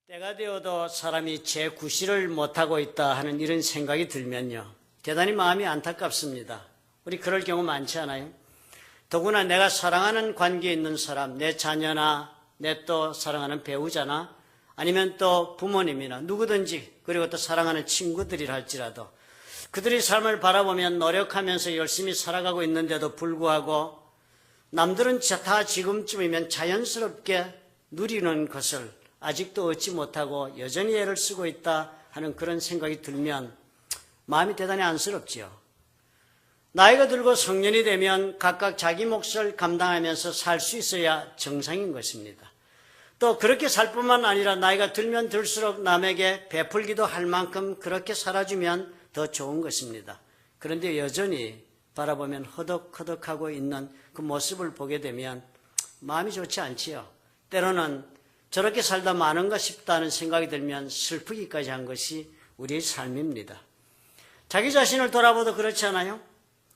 때가 되어도 사람이 제9시를 못하고 있다 하는 이런 생각이 들면요, 대단히 마음이 안타깝습니다. 우리 그럴 경우 많지 않아요? 더구나 내가 사랑하는 관계에 있는 사람, 내 자녀나 내 또 사랑하는 배우자나 아니면 또 부모님이나 누구든지, 그리고 또 사랑하는 친구들이라 할지라도 그들의 삶을 바라보면 노력하면서 열심히 살아가고 있는데도 불구하고 남들은 다 지금쯤이면 자연스럽게 누리는 것을 아직도 얻지 못하고 여전히 애를 쓰고 있다 하는 그런 생각이 들면 마음이 대단히 안쓰럽지요. 나이가 들고 성년이 되면 각각 자기 몫을 감당하면서 살 수 있어야 정상인 것입니다. 또 그렇게 살 뿐만 아니라 나이가 들면 들수록 남에게 베풀기도 할 만큼 그렇게 살아주면 더 좋은 것입니다. 그런데 여전히 바라보면 허덕허덕하고 있는 그 모습을 보게 되면 마음이 좋지 않지요. 때로는 저렇게 살다 마는가 싶다는 생각이 들면 슬프기까지 한 것이 우리의 삶입니다. 자기 자신을 돌아봐도 그렇지 않아요?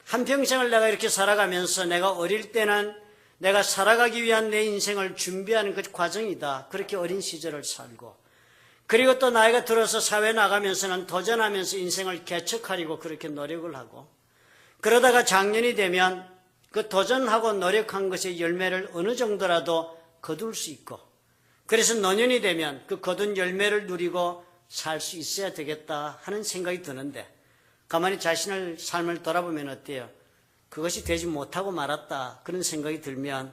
한평생을 내가 이렇게 살아가면서 내가 어릴 때는 내가 살아가기 위한 내 인생을 준비하는 그 과정이다. 그렇게 어린 시절을 살고, 그리고 또 나이가 들어서 사회에 나가면서는 도전하면서 인생을 개척하려고 그렇게 노력을 하고, 그러다가 장년이 되면 그 도전하고 노력한 것의 열매를 어느 정도라도 거둘 수 있고, 그래서 노년이 되면 그 거둔 열매를 누리고 살 수 있어야 되겠다 하는 생각이 드는데, 가만히 자신의 삶을 돌아보면 어때요? 그것이 되지 못하고 말았다 그런 생각이 들면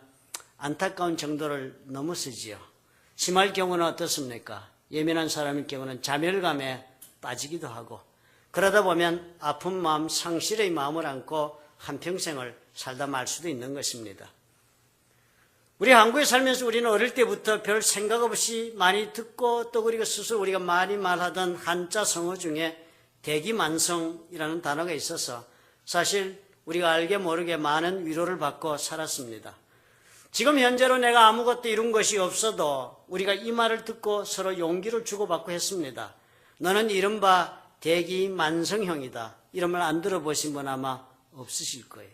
안타까운 정도를 넘어서지요. 심할 경우는 어떻습니까? 예민한 사람의 경우는 자멸감에 빠지기도 하고, 그러다 보면 아픈 마음, 상실의 마음을 안고 한평생을 살다 말 수도 있는 것입니다. 우리 한국에 살면서 우리는 어릴 때부터 별 생각 없이 많이 듣고, 또 그리고 스스로 우리가 많이 말하던 한자 성어 중에 대기만성이라는 단어가 있어서 사실 우리가 알게 모르게 많은 위로를 받고 살았습니다. 지금 현재로 내가 아무것도 이룬 것이 없어도 우리가 이 말을 듣고 서로 용기를 주고받고 했습니다. 너는 이른바 대기만성형이다. 이런 말 안 들어보신 분 아마 없으실 거예요.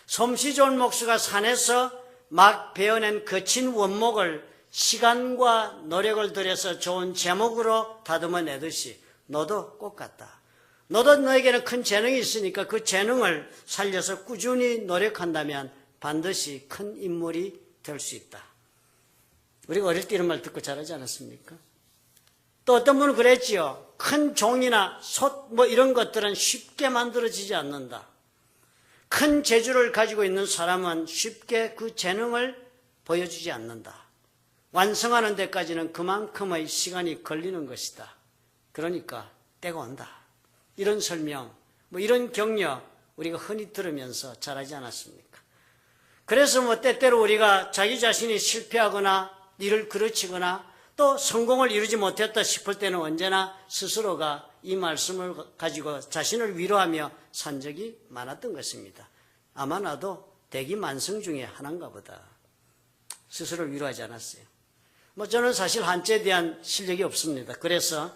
솜씨 좋은 목수가 산에서 막 베어낸 거친 원목을 시간과 노력을 들여서 좋은 제목으로 다듬어 내듯이 너도 똑같다. 너도 너에게는 큰 재능이 있으니까 그 재능을 살려서 꾸준히 노력한다면 반드시 큰 인물이 될 수 있다. 우리가 어릴 때 이런 말 듣고 자라지 않았습니까? 또 어떤 분은 그랬지요. 큰 종이나 솥 이런 것들은 쉽게 만들어지지 않는다. 큰 재주를 가지고 있는 사람은 쉽게 그 재능을 보여주지 않는다. 완성하는 데까지는 그만큼의 시간이 걸리는 것이다. 그러니까 때가 온다. 이런 설명, 이런 격려 우리가 흔히 들으면서 자라지 않았습니까? 그래서 때때로 우리가 자기 자신이 실패하거나 일을 그르치거나 또 성공을 이루지 못했다 싶을 때는 언제나 스스로가 이 말씀을 가지고 자신을 위로하며 산 적이 많았던 것입니다. 아마 나도 대기만성 중에 하나인가 보다. 스스로를 위로하지 않았어요. 저는 사실 한자에 대한 실력이 없습니다. 그래서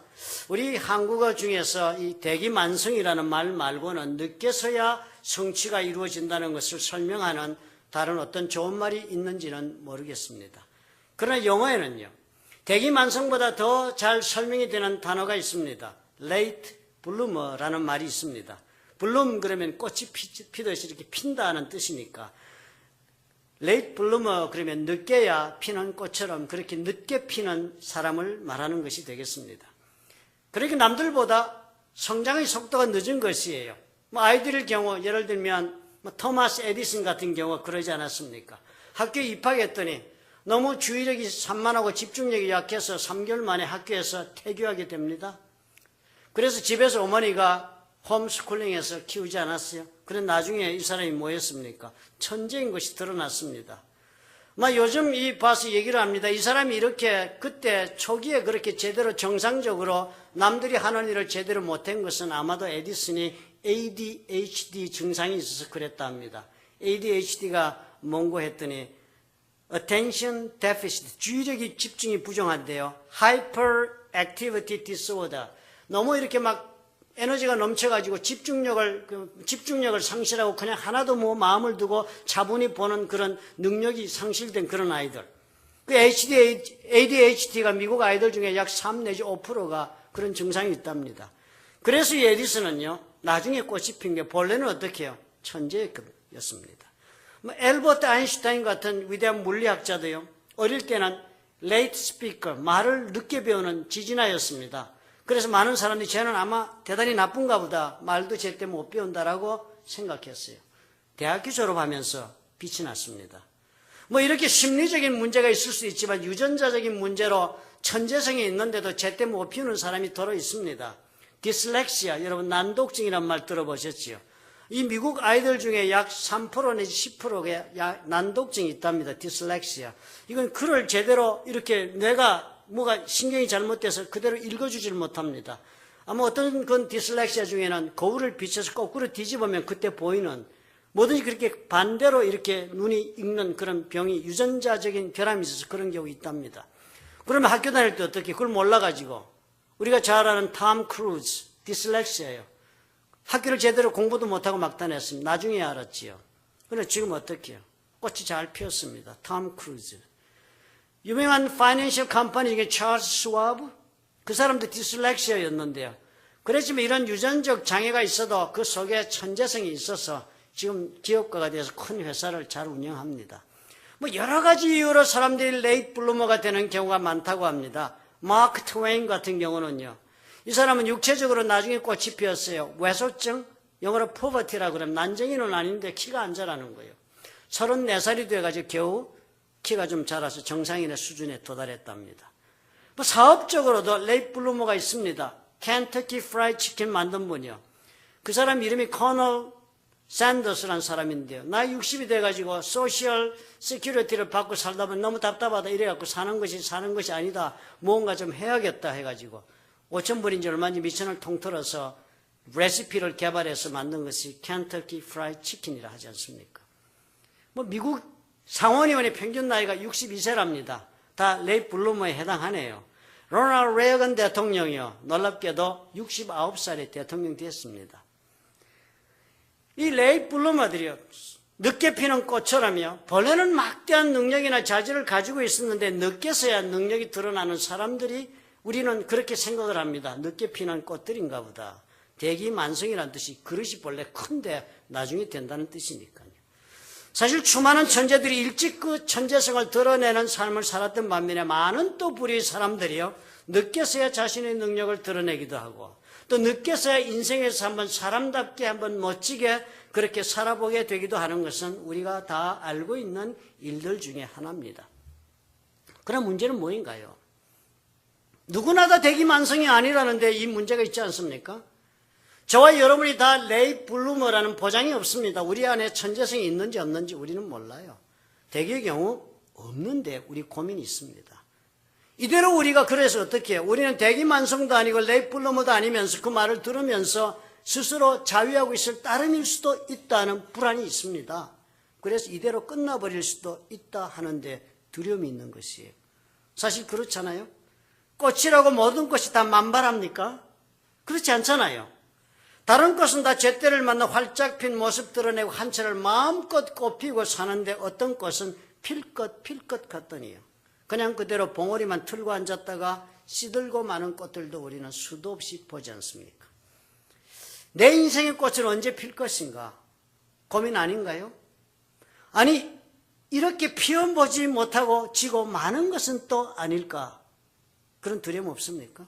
우리 한국어 중에서 이 대기만성이라는 말 말고는 늦게서야 성취가 이루어진다는 것을 설명하는 다른 어떤 좋은 말이 있는지는 모르겠습니다. 그러나 영어에는요, 대기만성보다 더 잘 설명이 되는 단어가 있습니다. late bloomer라는 말이 있습니다. bloom 그러면 꽃이 피듯이 이렇게 핀다는 뜻이니까, late bloomer 그러면 늦게야 피는 꽃처럼 그렇게 늦게 피는 사람을 말하는 것이 되겠습니다. 그렇게 남들보다 성장의 속도가 늦은 것이에요. 아이들의 경우 예를 들면 토마스 에디슨 같은 경우가 그러지 않았습니까? 학교에 입학했더니 너무 주의력이 산만하고 집중력이 약해서 3개월 만에 학교에서 퇴교하게 됩니다. 그래서 집에서 어머니가 홈스쿨링해서 키우지 않았어요. 그런데 나중에 이 사람이 뭐였습니까? 천재인 것이 드러났습니다. 요즘 봐서 얘기를 합니다. 이 사람이 이렇게 그때 초기에 그렇게 제대로 정상적으로 남들이 하는 일을 제대로 못한 것은 아마도 에디슨이 ADHD 증상이 있어서 그랬다 합니다. ADHD가 뭔고 했더니 Attention Deficit, 주의력이 집중이 부정한데요. Hyperactivity Disorder, 너무 이렇게 에너지가 넘쳐가지고 집중력을 상실하고 그냥 하나도 마음을 두고 차분히 보는 그런 능력이 상실된 그런 아이들. 그 ADHD가 미국 아이들 중에 약 3 내지 5%가 그런 증상이 있답니다. 그래서 이 에디슨은요, 나중에 꽃이 핀 게 본래는 어떻게 해요? 천재였습니다. 엘버트 아인슈타인 같은 위대한 물리학자도요, 어릴 때는 late speaker, 말을 늦게 배우는 지진아였습니다. 그래서 많은 사람들이 쟤는 아마 대단히 나쁜가 보다, 말도 제때 못 배운다라고 생각했어요. 대학교 졸업하면서 빛이 났습니다. 이렇게 심리적인 문제가 있을 수 있지만 유전자적인 문제로 천재성이 있는데도 제때 못 피우는 사람이 더러 있습니다. 디슬렉시아, 여러분 난독증이란 말 들어보셨지요? 이 미국 아이들 중에 약 3% 내지 10%가 난독증이 있답니다. 디슬렉시아. 이건 글을 제대로 이렇게 뇌가 뭐가 신경이 잘못돼서 그대로 읽어주질 못합니다. 아마 어떤 그 디슬렉시아 중에는 거울을 비춰서 거꾸로 뒤집으면 그때 보이는 뭐든지 그렇게 반대로 이렇게 눈이 읽는 그런 병이 유전자적인 결함이 있어서 그런 경우 있답니다. 그러면 학교 다닐 때 어떻게 그걸 몰라가지고 우리가 잘 아는 톰 크루즈 디슬렉시아예요. 학교를 제대로 공부도 못하고 막 다녔습니다. 나중에 알았지요. 그런데 지금 어떻게 해요? 꽃이 잘 피었습니다. 톰 크루즈. 유명한 파이낸셜 컴퍼니 중에 찰스 스와브, 그 사람도 디슬렉시아였는데요. 그렇지만 이런 유전적 장애가 있어도 그 속에 천재성이 있어서 지금 기업가가 돼서 큰 회사를 잘 운영합니다. 여러 가지 이유로 사람들이 레이트 블루머가 되는 경우가 많다고 합니다. 마크 트웨인 같은 경우는요, 이 사람은 육체적으로 나중에 꽃이 피었어요. 외소증, 영어로 poverty라고 그러면 난쟁이는 아닌데 키가 안 자라는 거예요. 34살이 돼가지고 겨우 키가 좀 자라서 정상인의 수준에 도달했답니다. 사업적으로도 레이트 블루머가 있습니다. 켄터키 프라이드 치킨 만든 분이요. 그 사람 이름이 커널 샌더스라는 사람인데요. 나이 60이 돼가지고 소셜 시큐리티를 받고 살다 보면 너무 답답하다 이래갖고 사는 것이 아니다. 뭔가 좀 해야겠다 해가지고 5,000불인지 얼마인지 미천을 통틀어서 레시피를 개발해서 만든 것이 켄터키 프라이드 치킨이라 하지 않습니까? 미국 상원의원의 평균 나이가 62세랍니다. 다 레이트 블루머에 해당하네요. 로널드 레이건 대통령이요. 놀랍게도 69살에 대통령 됐습니다. 이 레이트 블루머들이요, 늦게 피는 꽃처럼요, 본래는 막대한 능력이나 자질을 가지고 있었는데 늦게서야 능력이 드러나는 사람들이 우리는 그렇게 생각을 합니다. 늦게 피는 꽃들인가 보다. 대기만성이라는 뜻이 그릇이 본래 큰데 나중에 된다는 뜻이니까요. 사실 수많은 천재들이 일찍 그 천재성을 드러내는 삶을 살았던 반면에 많은 또 불의의 사람들이요, 늦게서야 자신의 능력을 드러내기도 하고 또 늦게서야 인생에서 한번 사람답게 한번 멋지게 그렇게 살아보게 되기도 하는 것은 우리가 다 알고 있는 일들 중에 하나입니다. 그럼 문제는 뭐인가요? 누구나 다 대기만성이 아니라는데 이 문제가 있지 않습니까? 저와 여러분이 다 레이트 블루머라는 보장이 없습니다. 우리 안에 천재성이 있는지 없는지 우리는 몰라요. 대개의 경우 없는데 우리 고민이 있습니다. 이대로 우리가 그래서 어떻게 해요? 우리는 대기만성도 아니고 레이트 블루머도 아니면서 그 말을 들으면서 스스로 자위하고 있을 따름일 수도 있다는 불안이 있습니다. 그래서 이대로 끝나버릴 수도 있다 하는데 두려움이 있는 것이에요. 사실 그렇잖아요. 꽃이라고 모든 꽃이 다 만발합니까? 그렇지 않잖아요. 다른 꽃은 다 제때를 만나 활짝 핀 모습 드러내고 한철을 마음껏 꽃피고 사는데 어떤 꽃은 필 것 같더니요, 그냥 그대로 봉오리만 틀고 앉았다가 시들고 마는 꽃들도 우리는 수도 없이 보지 않습니까? 내 인생의 꽃은 언제 필 것인가? 고민 아닌가요? 아니, 이렇게 피어보지 못하고 지고 많은 것은 또 아닐까? 그런 두려움 없습니까?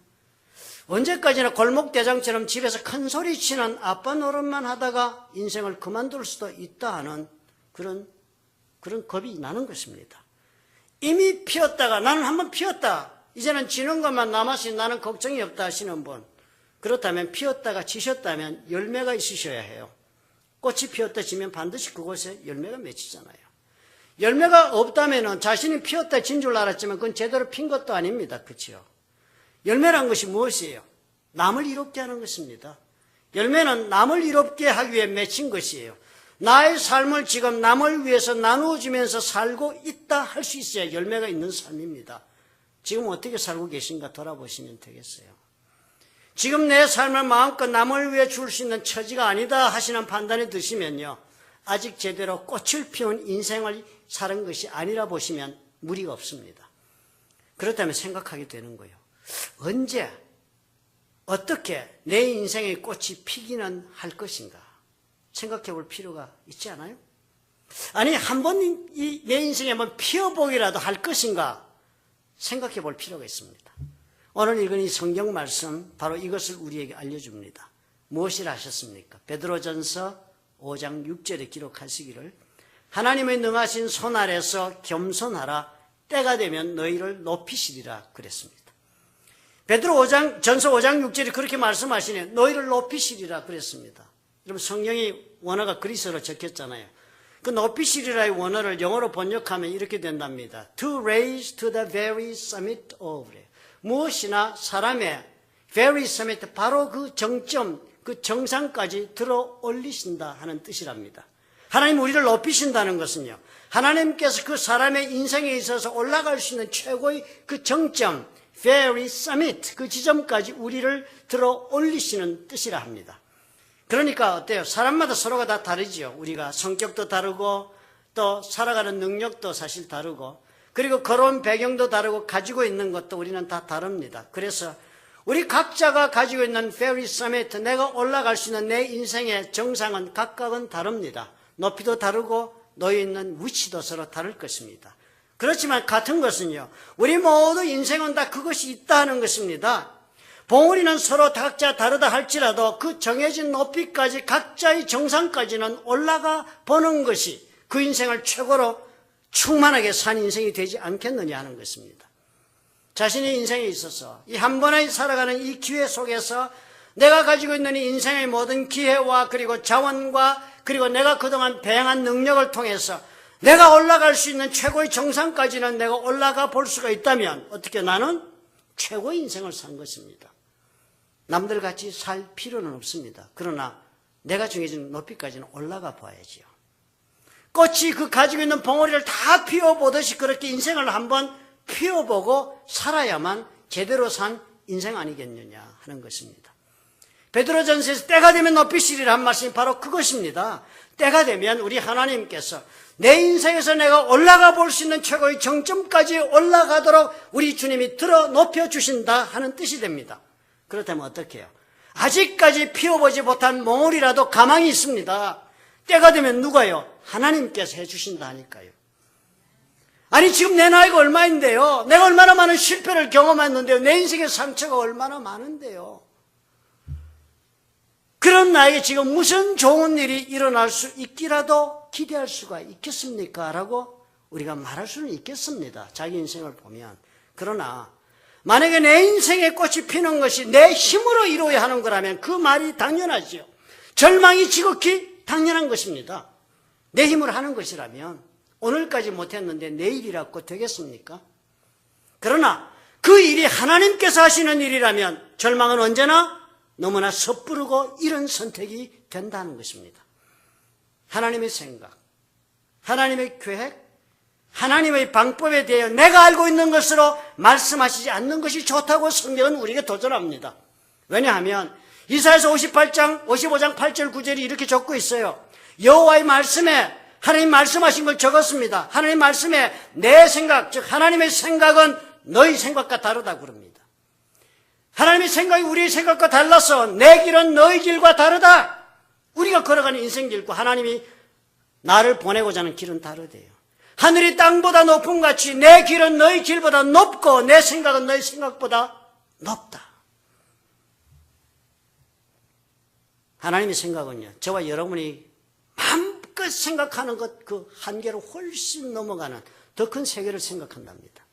언제까지나 골목대장처럼 집에서 큰 소리 치는 아빠 노릇만 하다가 인생을 그만둘 수도 있다 하는 그런 겁이 나는 것입니다. 이미 피었다가 나는 한번 피었다, 이제는 지는 것만 남았으니 나는 걱정이 없다 하시는 분, 그렇다면 피었다가 지셨다면 열매가 있으셔야 해요. 꽃이 피었다 지면 반드시 그곳에 열매가 맺히잖아요. 열매가 없다면 자신이 피었다 진 줄 알았지만 그건 제대로 핀 것도 아닙니다. 그렇죠? 열매란 것이 무엇이에요? 남을 이롭게 하는 것입니다. 열매는 남을 이롭게 하기 위해 맺힌 것이에요. 나의 삶을 지금 남을 위해서 나누어주면서 살고 있다 할 수 있어야 열매가 있는 삶입니다. 지금 어떻게 살고 계신가 돌아보시면 되겠어요. 지금 내 삶을 마음껏 남을 위해 줄 수 있는 처지가 아니다 하시는 판단이 드시면요, 아직 제대로 꽃을 피운 인생을 사는 것이 아니라 보시면 무리가 없습니다. 그렇다면 생각하게 되는 거예요. 언제 어떻게 내 인생의 꽃이 피기는 할 것인가 생각해 볼 필요가 있지 않아요? 아니 한 번 내 인생에 한번 피어보기라도 할 것인가 생각해 볼 필요가 있습니다. 오늘 읽은 이 성경 말씀 바로 이것을 우리에게 알려줍니다. 무엇이라 하셨습니까? 베드로전서 5장 6절에 기록하시기를 하나님의 능하신 손 아래서 겸손하라 때가 되면 너희를 높이시리라 그랬습니다. 베드로 전서 5장 6절에 그렇게 말씀하시네. 너희를 높이시리라 그랬습니다. 여러분 성경이 원어가 그리스어로 적혔잖아요. 그 높이시리라의 원어를 영어로 번역하면 이렇게 된답니다. To raise to the very summit of. 무엇이나 사람의 very summit, 바로 그 정점, 그 정상까지 들어 올리신다 하는 뜻이랍니다. 하나님 우리를 높이신다는 것은요, 하나님께서 그 사람의 인생에 있어서 올라갈 수 있는 최고의 그 정점, very summit, 그 지점까지 우리를 들어 올리시는 뜻이라 합니다. 그러니까 어때요? 사람마다 서로가 다 다르지요. 우리가 성격도 다르고 또 살아가는 능력도 사실 다르고 그리고 걸어온 배경도 다르고 가지고 있는 것도 우리는 다 다릅니다. 그래서 우리 각자가 가지고 있는 very summit, 내가 올라갈 수 있는 내 인생의 정상은 각각은 다릅니다. 높이도 다르고 놓여 있는 위치도 서로 다를 것입니다. 그렇지만 같은 것은요, 우리 모두 인생은 다 그것이 있다 하는 것입니다. 봉우리는 서로 각자 다르다 할지라도 그 정해진 높이까지 각자의 정상까지는 올라가 보는 것이 그 인생을 최고로 충만하게 산 인생이 되지 않겠느냐 하는 것입니다. 자신의 인생에 있어서 이 한 번에 살아가는 이 기회 속에서 내가 가지고 있는 이 인생의 모든 기회와 그리고 자원과 그리고 내가 그동안 배행한 능력을 통해서 내가 올라갈 수 있는 최고의 정상까지는 내가 올라가 볼 수가 있다면 어떻게 나는 최고의 인생을 산 것입니다. 남들 같이 살 필요는 없습니다. 그러나 내가 정해진 높이까지는 올라가 봐야지요. 꽃이 그 가지고 있는 봉오리를 다 피워보듯이 그렇게 인생을 한번 피워보고 살아야만 제대로 산 인생 아니겠느냐 하는 것입니다. 베드로전서에서 때가 되면 높이시리라 한 말씀이 바로 그것입니다. 때가 되면 우리 하나님께서 내 인생에서 내가 올라가 볼 수 있는 최고의 정점까지 올라가도록 우리 주님이 들어 높여주신다 하는 뜻이 됩니다. 그렇다면 어떻게 해요? 아직까지 피워보지 못한 몽울이라도 가망이 있습니다. 때가 되면 누가요? 하나님께서 해주신다 하니까요. 아니 지금 내 나이가 얼마인데요? 내가 얼마나 많은 실패를 경험했는데요? 내 인생의 상처가 얼마나 많은데요? 그런 나에게 지금 무슨 좋은 일이 일어날 수 있기라도 기대할 수가 있겠습니까? 라고 우리가 말할 수는 있겠습니다. 자기 인생을 보면. 그러나 만약에 내 인생의 꽃이 피는 것이 내 힘으로 이루어야 하는 거라면 그 말이 당연하죠. 절망이 지극히 당연한 것입니다. 내 힘으로 하는 것이라면 오늘까지 못했는데 내일이라고 되겠습니까? 그러나 그 일이 하나님께서 하시는 일이라면 절망은 언제나 너무나 섣부르고 이런 선택이 된다는 것입니다. 하나님의 생각, 하나님의 계획, 하나님의 방법에 대해 내가 알고 있는 것으로 말씀하시지 않는 것이 좋다고 성경은 우리에게 도전합니다. 왜냐하면 이사야서 55장 8절 9절이 이렇게 적고 있어요. 여호와의 말씀에 하나님 말씀하신 걸 적었습니다. 하나님 말씀에 내 생각, 즉 하나님의 생각은 너희 생각과 다르다고 그럽니다. 하나님의 생각이 우리의 생각과 달라서 내 길은 너희 길과 다르다. 우리가 걸어가는 인생길과 하나님이 나를 보내고자 하는 길은 다르대요. 하늘이 땅보다 높은 같이 내 길은 너희 길보다 높고 내 생각은 너희 생각보다 높다. 하나님의 생각은요, 저와 여러분이 마음껏 생각하는 것 그 한계를 훨씬 넘어가는 더 큰 세계를 생각한답니다.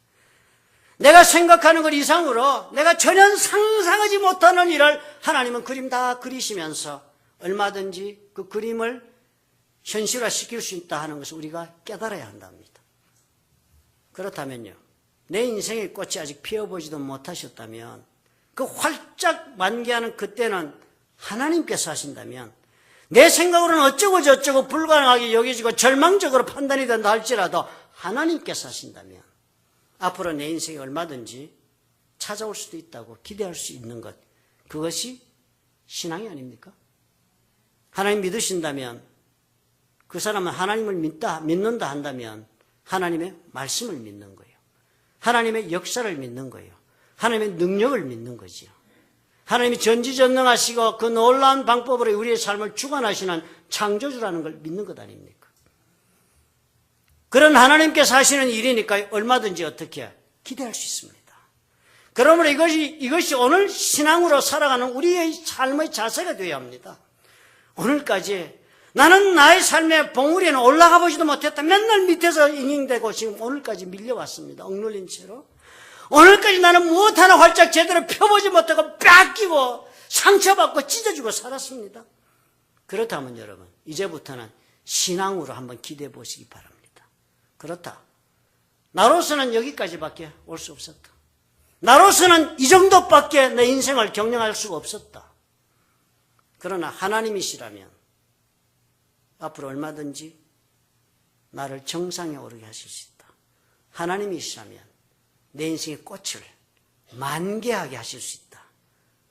내가 생각하는 것 이상으로 내가 전혀 상상하지 못하는 일을 하나님은 그림 다 그리시면서 얼마든지 그 그림을 현실화시킬 수 있다 하는 것을 우리가 깨달아야 한답니다. 그렇다면요, 내 인생의 꽃이 아직 피어보지도 못하셨다면 그 활짝 만개하는 그때는 하나님께서 하신다면 내 생각으로는 어쩌고 저쩌고 불가능하게 여겨지고 절망적으로 판단이 된다 할지라도 하나님께서 하신다면 앞으로 내 인생에 얼마든지 찾아올 수도 있다고 기대할 수 있는 것, 그것이 신앙이 아닙니까? 하나님 믿으신다면 그 사람은 하나님을 믿는다 한다면 하나님의 말씀을 믿는 거예요. 하나님의 역사를 믿는 거예요. 하나님의 능력을 믿는 거지요. 하나님이 전지전능하시고 그 놀라운 방법으로 우리의 삶을 주관하시는 창조주라는 걸 믿는 것 아닙니까? 그런 하나님께서 하시는 일이니까 얼마든지 어떻게 기대할 수 있습니다. 그러므로 이것이 오늘 신앙으로 살아가는 우리의 삶의 자세가 되어야 합니다. 오늘까지 나는 나의 삶의 봉우리에는 올라가 보지도 못했다. 맨날 밑에서 잉잉대고 지금 오늘까지 밀려왔습니다. 억눌린 채로. 오늘까지 나는 무엇 하나 활짝 제대로 펴보지 못하고 뺏기고 상처받고 찢어지고 살았습니다. 그렇다면 여러분, 이제부터는 신앙으로 한번 기대해 보시기 바랍니다. 그렇다. 나로서는 여기까지밖에 올 수 없었다. 나로서는 이 정도밖에 내 인생을 경영할 수가 없었다. 그러나 하나님이시라면 앞으로 얼마든지 나를 정상에 오르게 하실 수 있다. 하나님이시라면 내 인생의 꽃을 만개하게 하실 수 있다.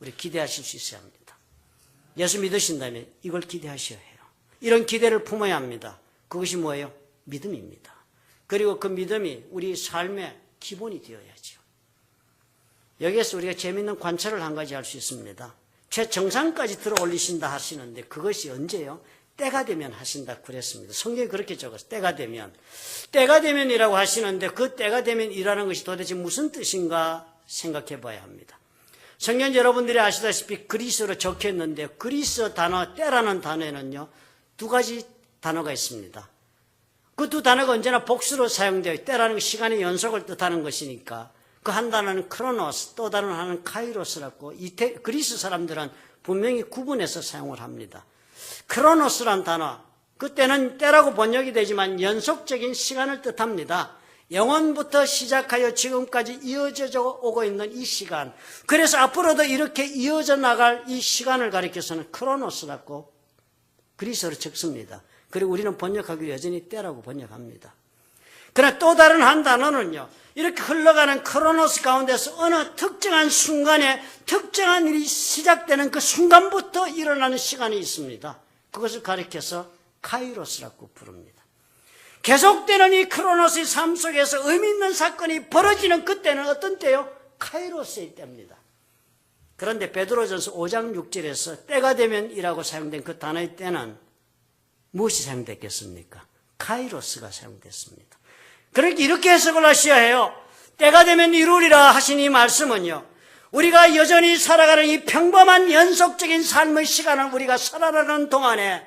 우리 기대하실 수 있어야 합니다. 예수 믿으신다면 이걸 기대하셔야 해요. 이런 기대를 품어야 합니다. 그것이 뭐예요? 믿음입니다. 그리고 그 믿음이 우리 삶의 기본이 되어야죠. 여기에서 우리가 재미있는 관찰을 한 가지 할 수 있습니다. 최정상까지 들어 올리신다 하시는데 그것이 언제요? 때가 되면 하신다 그랬습니다. 성경이 그렇게 적었어요. 때가 되면이라고 하시는데 그 때가 되면이라는 것이 도대체 무슨 뜻인가 생각해 봐야 합니다. 성경 여러분들이 아시다시피 그리스어로 적혀 있는데 그리스어 단어 때라는 단어에는요 2가지 단어가 있습니다. 그 2 단어가 언제나 복수로 사용되어 때라는 시간의 연속을 뜻하는 것이니까 그 한 단어는 크로노스, 또 다른 하나는 카이로스라고 그리스 사람들은 분명히 구분해서 사용을 합니다. 크로노스란 단어, 그때는 때라고 번역이 되지만 연속적인 시간을 뜻합니다. 영원부터 시작하여 지금까지 이어져 오고 있는 이 시간, 그래서 앞으로도 이렇게 이어져 나갈 이 시간을 가리켜서는 크로노스라고 그리스어로 적습니다. 그리고 우리는 번역하기로 여전히 때라고 번역합니다. 그러나 또 다른 한 단어는요, 이렇게 흘러가는 크로노스 가운데서 어느 특정한 순간에 특정한 일이 시작되는 그 순간부터 일어나는 시간이 있습니다. 그것을 가리켜서 카이로스라고 부릅니다. 계속되는 이 크로노스의 삶 속에서 의미 있는 사건이 벌어지는 그때는 어떤 때요? 카이로스의 때입니다. 그런데 베드로전서 5장 6절에서 때가 되면이라고 사용된 그 단어의 때는 무엇이 사용됐겠습니까? 카이로스가 사용됐습니다. 그러니까 이렇게 해석을 하셔야 해요. 때가 되면 이루리라 하신 이 말씀은요, 우리가 여전히 살아가는 이 평범한 연속적인 삶의 시간을 우리가 살아가는 동안에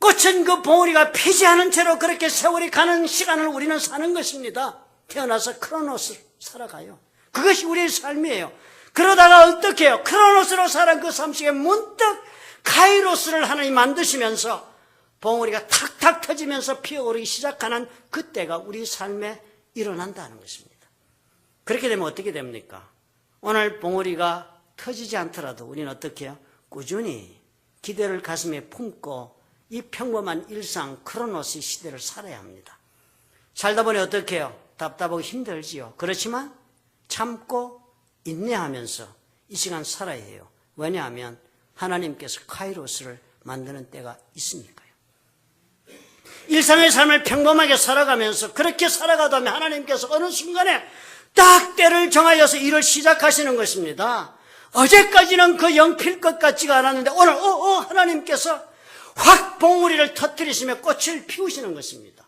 꽃은 그 봉우리가 피지 않은 채로 그렇게 세월이 가는 시간을 우리는 사는 것입니다. 태어나서 크로노스로 살아가요. 그것이 우리의 삶이에요. 그러다가 어떻게 해요? 크로노스로 살아간 그 삶 속에 문득 카이로스를 하나님 만드시면서 봉우리가 탁탁 터지면서 피어오르기 시작하는 그때가 우리 삶에 일어난다는 것입니다. 그렇게 되면 어떻게 됩니까? 오늘 봉우리가 터지지 않더라도 우리는 어떻게 해요? 꾸준히 기대를 가슴에 품고 이 평범한 일상 크로노스 시대를 살아야 합니다. 살다 보니 어떻게 해요? 답답하고 힘들지요. 그렇지만 참고 인내하면서 이 시간 살아야 해요. 왜냐하면 하나님께서 카이로스를 만드는 때가 있으니까요. 일상의 삶을 평범하게 살아가면서 그렇게 살아가다 보면 하나님께서 어느 순간에 딱 때를 정하여서 일을 시작하시는 것입니다. 어제까지는 그 영필 것 같지가 않았는데 오늘 하나님께서 확 봉우리를 터뜨리시며 꽃을 피우시는 것입니다.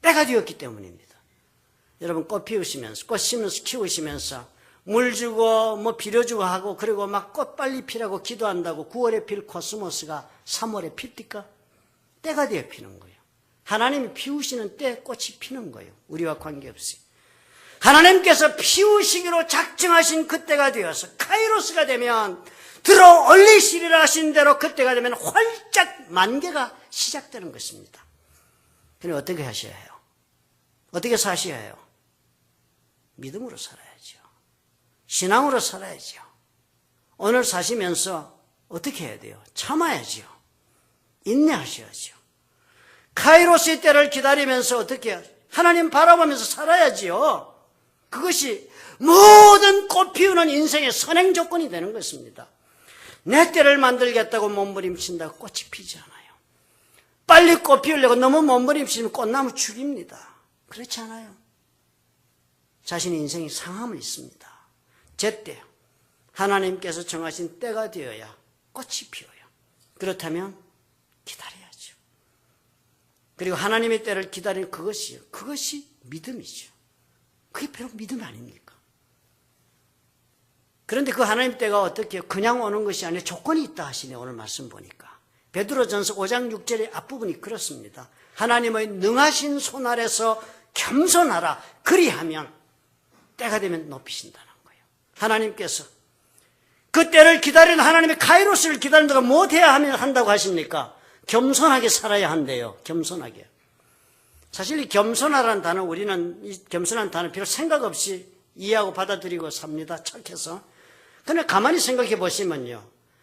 때가 되었기 때문입니다. 여러분 꽃 피우시면서 꽃 심으면서 키우시면서 물 주고 비료주고 하고 그리고 막 꽃 빨리 피라고 기도한다고 9월에 필 코스모스가 3월에 필니까? 때가 되어 피는 거예요. 하나님이 피우시는 때 꽃이 피는 거예요. 우리와 관계없이. 하나님께서 피우시기로 작정하신 그때가 되어서 카이로스가 되면 들어 올리시리라 하신 대로 그때가 되면 활짝 만개가 시작되는 것입니다. 그럼 어떻게 하셔야 해요? 어떻게 사셔야 해요? 믿음으로 살아야죠. 신앙으로 살아야죠. 오늘 사시면서 어떻게 해야 돼요? 참아야죠. 인내하셔야죠. 카이로스의 때를 기다리면서 어떻게 해요? 하나님 바라보면서 살아야지요. 그것이 모든 꽃 피우는 인생의 선행 조건이 되는 것입니다. 내 때를 만들겠다고 몸부림친다고 꽃이 피지 않아요. 빨리 꽃 피우려고 너무 몸부림치면 꽃나무 죽입니다. 그렇지 않아요? 자신의 인생이 상함을 있습니다. 제때 하나님께서 정하신 때가 되어야 꽃이 피어요. 그렇다면 기다려야죠. 그리고 하나님의 때를 기다리는 그것이 믿음이죠. 그게 바로 믿음 아닙니까? 그런데 그 하나님 때가 어떻게 그냥 오는 것이 아니라 조건이 있다 하시네. 오늘 말씀 보니까 베드로전서 5장 6절의 앞부분이 그렇습니다. 하나님의 능하신 손 아래서 겸손하라. 그리하면 때가 되면 높이신다는 거예요. 하나님께서 그 때를 기다리는 하나님의 카이로스를 기다린다고 못해야 한다고 하십니까? 겸손하게 살아야 한대요. 겸손하게. 사실 이 겸손하라는 단어, 우리는 이 겸손한 단어 별로 생각 없이 이해하고 받아들이고 삽니다. 착해서. 그런데 가만히 생각해 보시면요,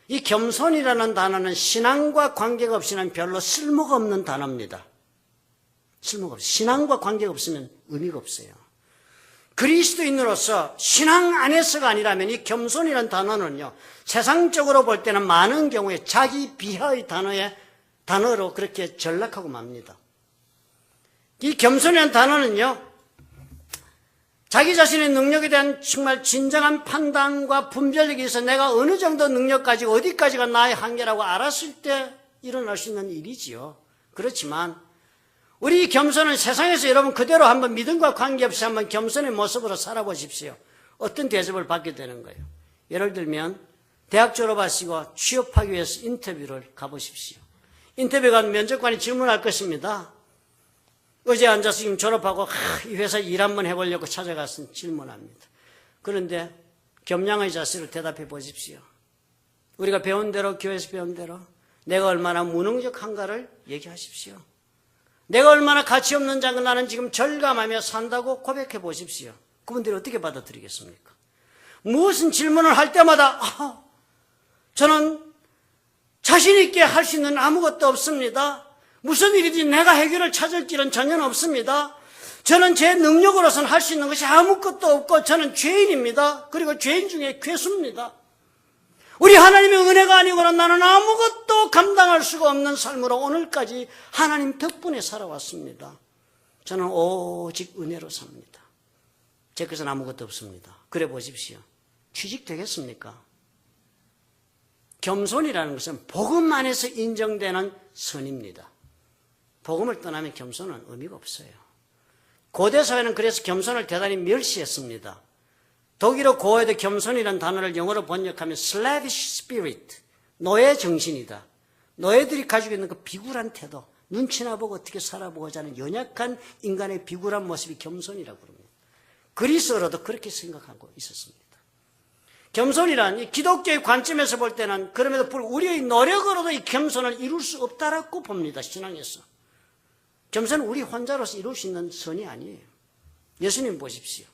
이 겸손이라는 단어는 신앙과 관계가 없이는 별로 쓸모가 없는 단어입니다. 쓸모가 없어요. 신앙과 관계가 없으면 의미가 없어요. 그리스도인으로서 신앙 안에서가 아니라면 이 겸손이라는 단어는요, 세상적으로 볼 때는 많은 경우에 자기 비하의 단어로 그렇게 전락하고 맙니다. 이 겸손이라는 단어는요, 자기 자신의 능력에 대한 정말 진정한 판단과 분별력이 있어 내가 어느 정도 능력 가지고 어디까지가 나의 한계라고 알았을 때 일어날 수 있는 일이지요. 그렇지만 우리 겸손은 세상에서 여러분 그대로 한번 믿음과 관계없이 한번 겸손의 모습으로 살아보십시오. 어떤 대접을 받게 되는 거예요. 예를 들면 대학 졸업하시고 취업하기 위해서 인터뷰를 가보십시오. 인터뷰 간 면접관이 질문할 것입니다. 어제 앉아서 지금 졸업하고 이 회사 일 한번 해보려고 찾아가서 질문합니다. 그런데 겸양의 자세로 대답해 보십시오. 우리가 배운 대로, 교회에서 배운 대로 내가 얼마나 무능력한가를 얘기하십시오. 내가 얼마나 가치 없는 자가 나는 지금 절감하며 산다고 고백해 보십시오. 그분들이 어떻게 받아들이겠습니까? 무슨 질문을 할 때마다 저는 자신 있게 할 수 있는 아무것도 없습니다. 무슨 일이든지 내가 해결을 찾을 길은 전혀 없습니다. 저는 제 능력으로서는 할 수 있는 것이 아무것도 없고 저는 죄인입니다. 그리고 죄인 중에 괴수입니다. 우리 하나님의 은혜가 아니고는 나는 아무것도 감당할 수가 없는 삶으로 오늘까지 하나님 덕분에 살아왔습니다. 저는 오직 은혜로 삽니다. 제 것은 아무것도 없습니다. 그래 보십시오. 취직되겠습니까? 겸손이라는 것은 복음 안에서 인정되는 선입니다. 복음을 떠나면 겸손은 의미가 없어요. 고대 사회는 그래서 겸손을 대단히 멸시했습니다. 독일어 고어에도 겸손이라는 단어를 영어로 번역하면 slavish spirit, 노예 정신이다. 노예들이 가지고 있는 그 비굴한 태도, 눈치나 보고 어떻게 살아보고자 하는 연약한 인간의 비굴한 모습이 겸손이라고 그럽니다. 그리스어로도 그렇게 생각하고 있었습니다. 겸손이란 이 기독교의 관점에서 볼 때는 그럼에도 불구하고 우리의 노력으로도 이 겸손을 이룰 수 없다라고 봅니다. 신앙에서. 겸손은 우리 혼자로서 이룰 수 있는 선이 아니에요. 예수님 보십시오.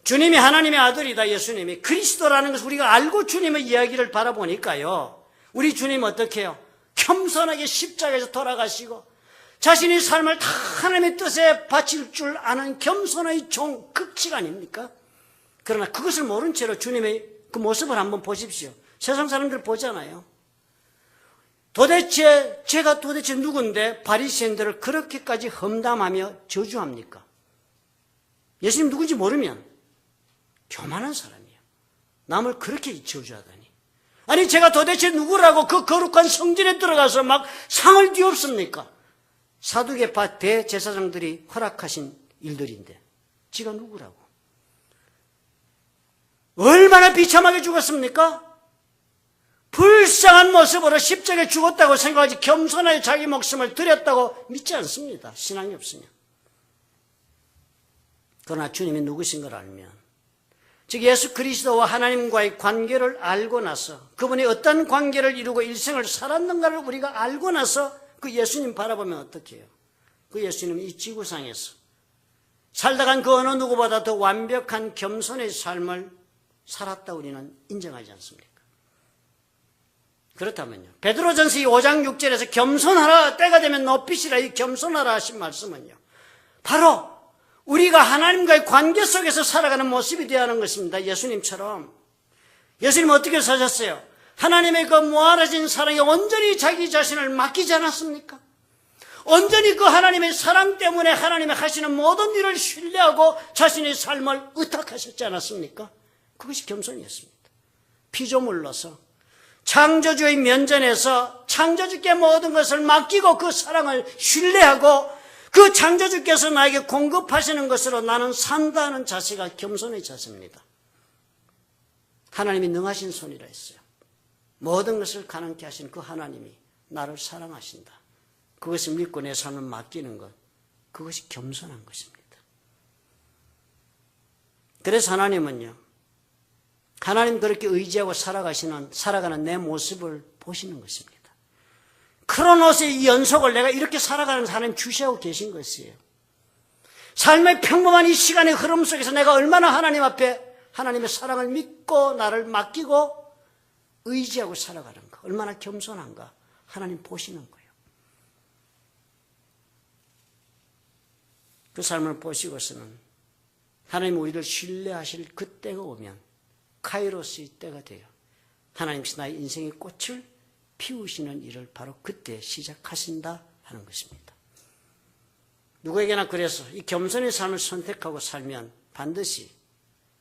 주님이 하나님의 아들이다. 예수님이 그리스도라는 것을 우리가 알고 주님의 이야기를 바라보니까요, 우리 주님 어떻게 해요? 겸손하게 십자가에서 돌아가시고 자신의 삶을 다 하나님의 뜻에 바칠 줄 아는 겸손의 종, 극치가 아닙니까? 그러나 그것을 모른 채로 주님의 그 모습을 한번 보십시오. 세상 사람들 보잖아요. 제가 도대체 누군데 바리새인들을 그렇게까지 험담하며 저주합니까? 예수님 누군지 모르면 교만한 사람이에요. 남을 그렇게 저주하다니. 아니 제가 도대체 누구라고 그 거룩한 성전에 들어가서 막 상을 뒤엎습니까? 사두개파 대제사장들이 허락하신 일들인데 지가 누구라고? 얼마나 비참하게 죽었습니까? 불쌍한 모습으로 십자가에 죽었다고 생각하지 겸손하게 자기 목숨을 드렸다고 믿지 않습니다. 신앙이 없으면. 그러나 주님이 누구신 걸 알면, 즉 예수 그리스도와 하나님과의 관계를 알고 나서 그분이 어떤 관계를 이루고 일생을 살았는가를 우리가 알고 나서 그 예수님 바라보면 어떻게 해요? 그 예수님은 이 지구상에서 살다간 그 어느 누구보다 더 완벽한 겸손의 삶을 살았다 우리는 인정하지 않습니까? 그렇다면요, 베드로전서 5장 6절에서 겸손하라, 때가 되면 높이시라, 이 겸손하라 하신 말씀은요, 바로 우리가 하나님과의 관계 속에서 살아가는 모습이 되어야 하는 것입니다. 예수님처럼. 예수님은 어떻게 사셨어요? 하나님의 그 모아라진 사랑에 온전히 자기 자신을 맡기지 않았습니까? 온전히 그 하나님의 사랑 때문에 하나님의 하시는 모든 일을 신뢰하고 자신의 삶을 의탁하셨지 않았습니까? 그것이 겸손이었습니다. 피조물로서 창조주의 면전에서 창조주께 모든 것을 맡기고 그 사랑을 신뢰하고 그 창조주께서 나에게 공급하시는 것으로 나는 산다는 자세가 겸손의 자세입니다. 하나님이 능하신 손이라 했어요. 모든 것을 가능케 하신 그 하나님이 나를 사랑하신다. 그것을 믿고 내 삶을 맡기는 것, 그것이 겸손한 것입니다. 그래서 하나님은요, 하나님 그렇게 의지하고 살아가는 내 모습을 보시는 것입니다. 크로노스의 이 연속을 내가 이렇게 살아가는 하나님 주시하고 계신 것이에요. 삶의 평범한 이 시간의 흐름 속에서 내가 얼마나 하나님 앞에 하나님의 사랑을 믿고 나를 맡기고 의지하고 살아가는가, 얼마나 겸손한가 하나님 보시는 거예요. 그 삶을 보시고서는 하나님 우리를 신뢰하실 그 때가 오면 카이로스의 때가 돼요. 하나님께서 나의 인생의 꽃을 피우시는 일을 바로 그때 시작하신다 하는 것입니다. 누구에게나 그래서 이 겸손의 삶을 선택하고 살면 반드시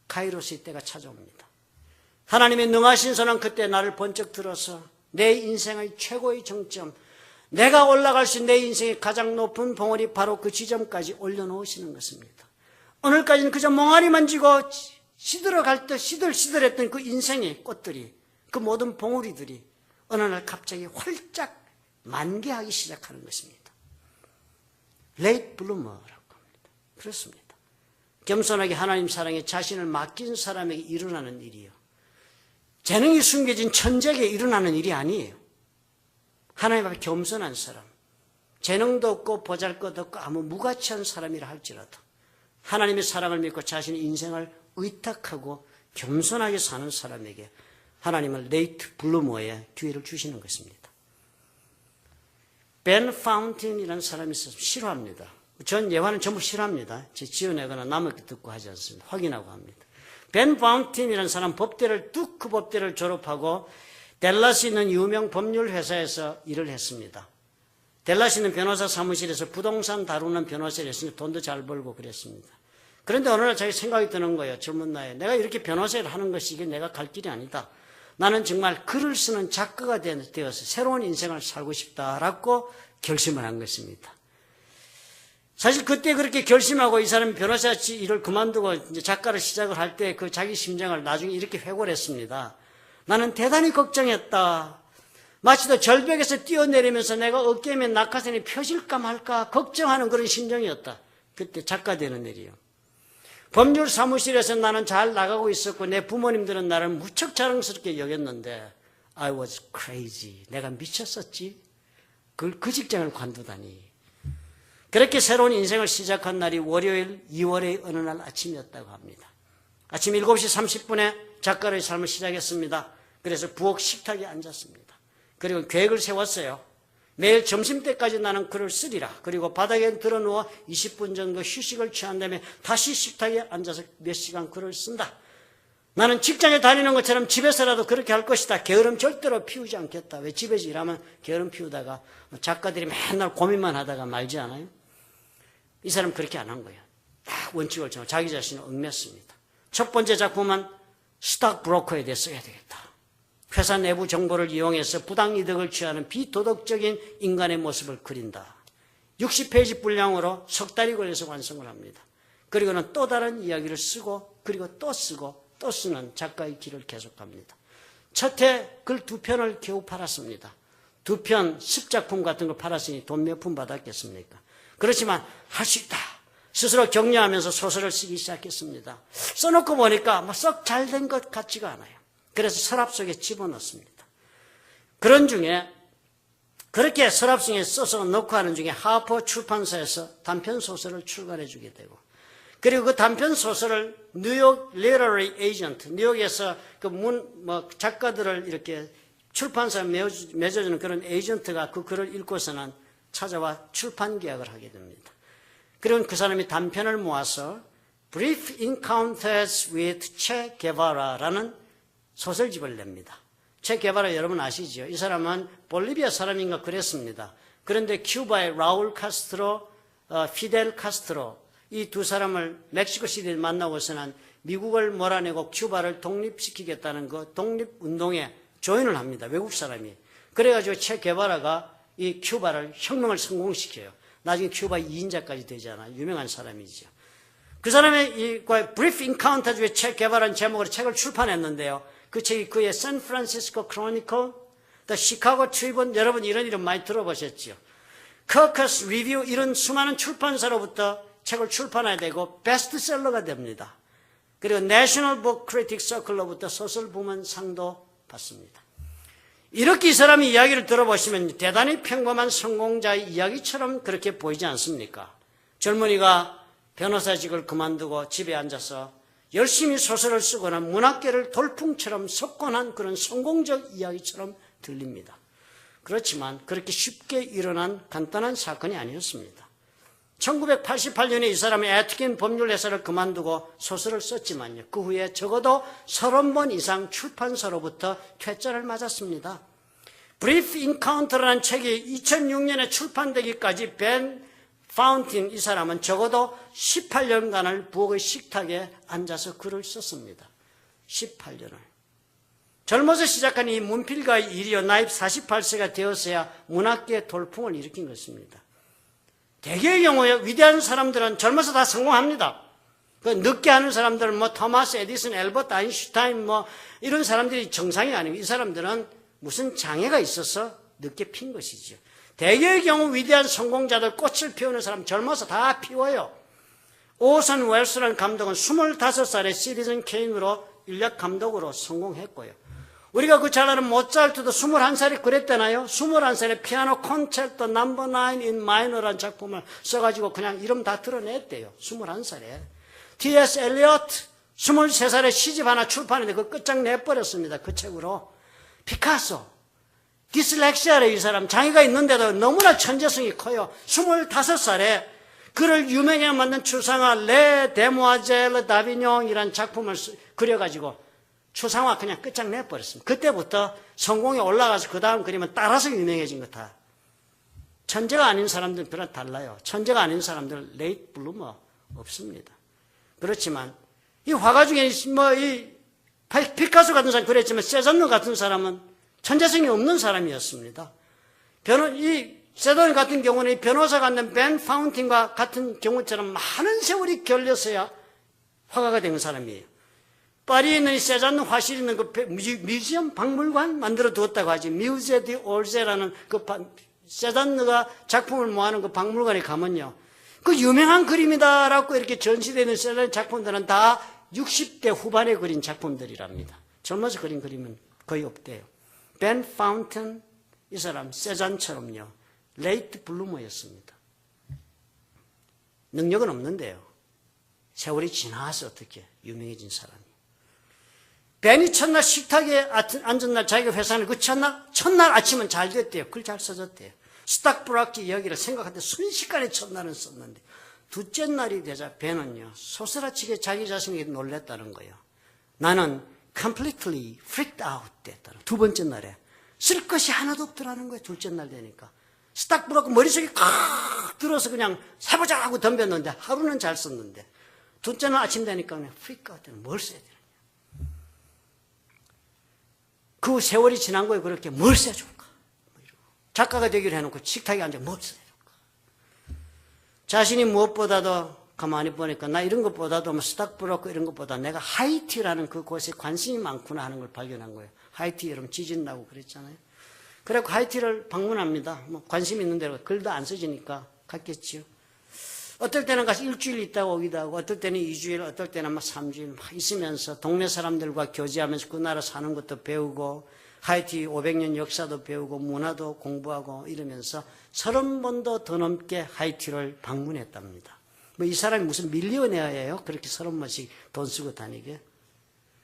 카이로스의 때가 찾아옵니다. 하나님의 능하신 손은 그때 나를 번쩍 들어서 내 인생의 최고의 정점, 내가 올라갈 수 있는 내 인생의 가장 높은 봉우리 바로 그 지점까지 올려놓으시는 것입니다. 오늘까지는 그저 멍하니만 지고 시들어갈 때 시들시들했던 그 인생의 꽃들이, 그 모든 봉우리들이 어느 날 갑자기 활짝 만개하기 시작하는 것입니다. 레이트 블루머라고 합니다. 그렇습니다. 겸손하게 하나님 사랑에 자신을 맡긴 사람에게 일어나는 일이요, 재능이 숨겨진 천재에게 일어나는 일이 아니에요. 하나님 앞에 겸손한 사람, 재능도 없고 보잘것없고 아무 무가치한 사람이라 할지라도 하나님의 사랑을 믿고 자신의 인생을 의탁하고 겸손하게 사는 사람에게 하나님은 레이트 블루머의 기회를 주시는 것입니다. 벤 파운틴이라는 사람이 있어서 싫어합니다. 전 예화는 전부 싫어합니다. 제 지어내거나 남을 듣고 하지 않습니다. 확인하고 합니다. 벤 파운틴이라는 사람 그 법대를 졸업하고 댈러스에 있는 유명 법률 회사에서 일을 했습니다. 댈러스에 있는 변호사 사무실에서 부동산 다루는 변호사를 했으니까 돈도 잘 벌고 그랬습니다. 그런데 어느 날 자기 생각이 드는 거예요. 젊은 나이에 내가 이렇게 변호사를 하는 것이 이게 내가 갈 길이 아니다. 나는 정말 글을 쓰는 작가가 되어서 새로운 인생을 살고 싶다라고 결심을 한 것입니다. 사실 그때 그렇게 결심하고 이 사람이 변호사 일을 그만두고 이제 작가를 시작을 할 때 그 자기 심정을 나중에 이렇게 회고를 했습니다. 나는 대단히 걱정했다. 마치도 절벽에서 뛰어내리면서 내가 어깨에 맨 낙하산이 펴질까 말까 걱정하는 그런 심정이었다. 그때 작가 되는 일이요. 법률 사무실에서 나는 잘 나가고 있었고 내 부모님들은 나를 무척 자랑스럽게 여겼는데 I was crazy. 내가 미쳤었지. 그 직장을 관두다니. 그렇게 새로운 인생을 시작한 날이 월요일 2월의 어느 날 아침이었다고 합니다. 아침 7시 30분에 작가의 삶을 시작했습니다. 그래서 부엌 식탁에 앉았습니다. 그리고 계획을 세웠어요. 매일 점심때까지 나는 글을 쓰리라. 그리고 바닥에 드러누워 20분 정도 휴식을 취한 다음에 다시 식탁에 앉아서 몇 시간 글을 쓴다. 나는 직장에 다니는 것처럼 집에서라도 그렇게 할 것이다. 게으름 절대로 피우지 않겠다. 왜 집에서 일하면 게으름 피우다가 작가들이 맨날 고민만 하다가 말지 않아요? 이 사람은 그렇게 안 한 거예요. 딱 원칙을 정하고 자기 자신을 얽맸습니다. 첫 번째 작품은 스탁 브로커에 대해 써야 되겠다. 회사 내부 정보를 이용해서 부당이득을 취하는 비도덕적인 인간의 모습을 그린다. 60페이지 분량으로 석 달이 걸려서 완성을 합니다. 그리고는 또 다른 이야기를 쓰고 그리고 또 쓰고 또 쓰는 작가의 길을 계속합니다. 첫 해 글 2편을 겨우 팔았습니다. 2편 10작품 같은 걸 팔았으니 돈 몇 푼 받았겠습니까? 그렇지만 할 수 있다. 스스로 격려하면서 소설을 쓰기 시작했습니다. 써놓고 보니까 썩 잘된 것 같지가 않아요. 그래서 서랍 속에 집어넣습니다. 그런 중에 그렇게 서랍 속에 써서 넣고 하는 중에 하퍼 출판사에서 단편 소설을 출간해 주게 되고 그리고 그 단편 소설을 뉴욕 리터러리 에이전트, 뉴욕에서 그 작가들을 이렇게 출판사에 맺어주는 그런 에이전트가 그 글을 읽고서는 찾아와 출판 계약을 하게 됩니다. 그리고 그 사람이 단편을 모아서 Brief Encounters with Che Guevara라는 소설집을 냅니다. 체 게바라 여러분 아시죠? 이 사람은 볼리비아 사람인가 그랬습니다. 그런데 큐바의 라울 카스트로, 피델 카스트로 이 두 사람을 멕시코 시티에 만나고서는 미국을 몰아내고 큐바를 독립시키겠다는 그 독립운동에 조인을 합니다. 외국 사람이. 그래가지고 체 게바라가 이 큐바를 혁명을 성공시켜요. 나중에 큐바 2인자까지 되잖아. 유명한 사람이죠. 그 사람의 이 Brief Encounters with Che Guevara라는 제목으로 책을 출판했는데요. 그 책이 그의 샌프란시스코 크로니클, The Chicago Tribune, 여러분 이런 이름 많이 들어보셨죠. Kirkus Review 이런 수많은 출판사로부터 책을 출판해야 되고 베스트셀러가 됩니다. 그리고 National Book Critics Circle로부터 소설 부문 상도 받습니다. 이렇게 이 사람의 이야기를 들어보시면 대단히 평범한 성공자의 이야기처럼 그렇게 보이지 않습니까? 젊은이가 변호사직을 그만두고 집에 앉아서 열심히 소설을 쓰거나 문학계를 돌풍처럼 석권한 그런 성공적 이야기처럼 들립니다. 그렇지만 그렇게 쉽게 일어난 간단한 사건이 아니었습니다. 1988년에 이 사람이 애트킨 법률회사를 그만두고 소설을 썼지만요. 그 후에 적어도 30번 이상 출판사로부터 퇴짜를 맞았습니다. Brief Encounter라는 책이 2006년에 출판되기까지 벤 파운틴 이 사람은 적어도 18년간을 부엌의 식탁에 앉아서 글을 썼습니다. 18년을. 젊어서 시작한 이 문필가의 일이요. 나이 48세가 되었어야 문학계의 돌풍을 일으킨 것입니다. 대개의 경우에 위대한 사람들은 젊어서 다 성공합니다. 그 늦게 하는 사람들은 뭐 토마스 에디슨, 엘버트 아인슈타인 뭐 이런 사람들이 정상이 아니고 이 사람들은 무슨 장애가 있어서 늦게 핀 것이죠. 대개의 경우 위대한 성공자들 꽃을 피우는 사람 젊어서 다 피워요. 오선 웰스라는 감독은 25살에 시티즌 케인으로 인력 감독으로 성공했고요. 우리가 그 잘 아는 모차르트도 21살에 그랬잖아요. 21살에 피아노 콘체르토 넘버 9 in 마이너라는 작품을 써가지고 그냥 이름 다 드러냈대요. 21살에. T.S. 엘리어트 23살에 시집 하나 출판했는데 그거 끝장내버렸습니다. 그 책으로. 피카소. 디슬렉시아래 이 사람. 장애가 있는데도 너무나 천재성이 커요. 25살에 그를 유명하게 만든 추상화 레 데모아젤 다비뇽이라는 작품을 그려가지고 추상화 그냥 끝장내버렸습니다. 그때부터 성공에 올라가서 그 다음 그림은 따라서 유명해진 것 다. 천재가 아닌 사람들은 별로 달라요. 천재가 아닌 사람들은 레이트 블루머 없습니다. 그렇지만 이 화가 중에 이 피카소 같은 사람 그랬지만 세잔느 같은 사람은 천재성이 없는 사람이었습니다. 이 세잔느 같은 경우는 이 변호사가 된 벤 파운틴과 같은 경우처럼 많은 세월이 걸려서야 화가가 된 사람이에요. 파리에 있는 이 세잔느 화실 있는 그 뮤지엄 박물관 만들어 두었다고 하지. 뮤제 디 올제라는 그 세잔느가 작품을 모아놓은 그 박물관에 가면요. 그 유명한 그림이다라고 이렇게 전시되는 세잔느 작품들은 다 60대 후반에 그린 작품들이랍니다. 젊어서 그린 그림은 거의 없대요. 벤 파운틴 이 사람 세잔처럼요. 레이트 블루머였습니다. 능력은 없는데요. 세월이 지나서 어떻게 유명해진 사람이. 벤이 첫날 식탁에 앉은 날 자기가 회사를 그 첫날 아침은 잘 됐대요. 글 잘 써졌대요. 스탁브라키 이야기를 생각할 때 순식간에 첫날은 썼는데 둘째 날이 되자 벤은요. 소스라치게 자기 자신에게 놀랬다는 거예요. 나는 completely freaked out 됐다는 두 번째 날에 쓸 것이 하나도 없더라는 거예요. 둘째 날 되니까. 스탁브라키 머릿속에 칵 들어서 그냥 해보자 하고 덤볐는데 하루는 잘 썼는데 둘째 날 아침 되니까 그냥 freak out 되는 뭘 써야 되느냐. 그 세월이 지난 거에 그렇게 뭘 써줄까? 작가가 되기로 해놓고 식탁에 앉아 뭘 써줄까? 자신이 무엇보다도 가만히 보니까 나 이런 것보다도 스탁브로크 이런 것보다 내가 하이티라는 그 곳에 관심이 많구나 하는 걸 발견한 거예요. 하이티 여러분 지진 나고 그랬잖아요. 그래서 하이티를 방문합니다. 뭐 관심 있는 대로 글도 안 써지니까 갔겠지요. 어떨 때는 가서 일주일 있다가 오기도 하고 어떨 때는 2주일 어떨 때는 막 3주일 막 있으면서 동네 사람들과 교제하면서 그 나라 사는 것도 배우고 하이티 500년 역사도 배우고 문화도 공부하고 이러면서 30번도 더 넘게 하이티를 방문했답니다. 뭐 이 사람이 무슨 밀리오네어예요? 그렇게 30번씩 돈 쓰고 다니게.